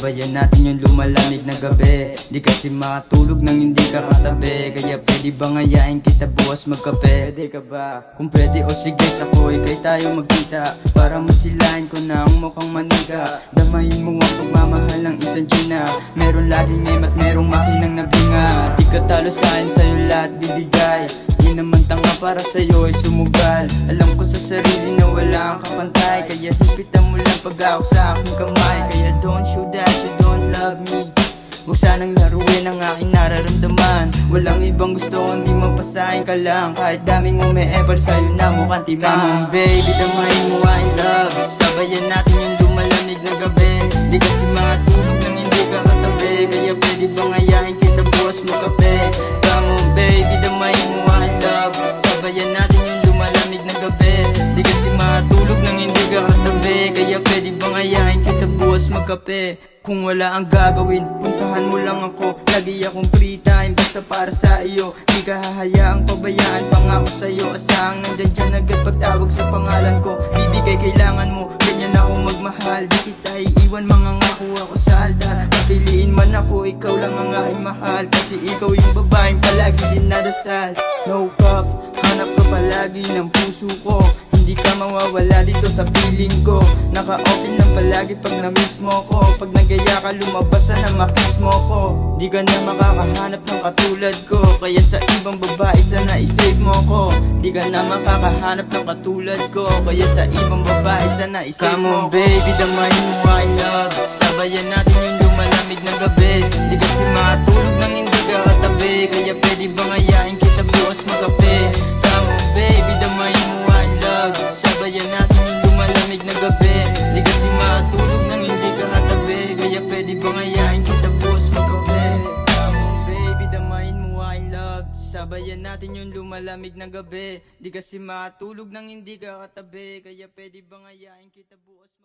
sabayan natin yung lumalamig na gabi. Di kasi makatulog nang hindi ka katabi. Kaya pwede ba ngayain kita bukas magkape? Pwede ka ba? Kung pwede o sige sakoy, kay tayo magkita para masilahin ko na ang mukhang manika. Damahin mo ang pagmamahal ng isang Gina. Meron laging ngayon at merong makinang nabinga. Di ka talo sa'kin, sa'yo lahat bibigay. Di naman tanga para sa'yo ay sumugal. Alam ko sa sarili na wala ang kapantay. Kaya hipitan mo lang pag-awak sa aking kamay. Kaya don't show that you don't love me. Huwag sanang laruin ang aking nararamdaman. Walang ibang gusto kundi mapasahin ka lang. Kahit daming ume-epal sa'yo na mukhang timang. Come on baby, damahin mo in love. Sabayan natin yung lumalamig na gabi. Di kasi makatulog nang hindi ka katabi. Kaya pwede ba ngayain kita bukas magkape? Come on baby, damahin mo in love. Sabayan natin yung lumalamig na gabi. Di kasi makatulog nang hindi ka katabi. Kaya pwede ba ngayain kita bukas magkape? Kung wala ang gagawin, puntahan mo lang ako. Lagi akong free time, basta para sa iyo. Di ka hahayaang pabayaan, pangako sa'yo. Asahang nandyan dyan agad pagtawag sa pangalan ko. Bibigay kailangan mo, ganyan ako magmahal. Di kita iiwan, mangangako ako sa altar. Papiliin man ako, ikaw lang ang aking mahal. Kasi ikaw yung babaeng palagi din nadasal. No cap, hanap ka palagi ng puso ko. Hindi ka mawawala dito sa piling ko. Naka-open lang palagi pag na-miss mo ko. Pag nagaya ka lumabas na makiss mo ko. Di ka na makakahanap ng katulad ko. Kaya sa ibang babae sana isave mo ko. Di ka na makakahanap ng katulad ko. Kaya sa ibang babae sana isave mo ko. Come on baby, damahin mo I love. Sabayan natin yung lumalamig na gabi. Di kasi matulog nang hindi ka katabi. Kaya pwede ba ngayain kita bukas magkape? Come on baby, damahin mo I love. Sabayan natin yung lumalamig na gabi. Di kasi matulog nang hindi ka katabi. Kaya pwede ba ngayain kita bukas magkape? Come on baby, damahin mo I love. Sabayan natin yung lumalamig na gabi. Di kasi matulog nang hindi ka katabi. Kaya pwede ba ngayain kita bukas magkape?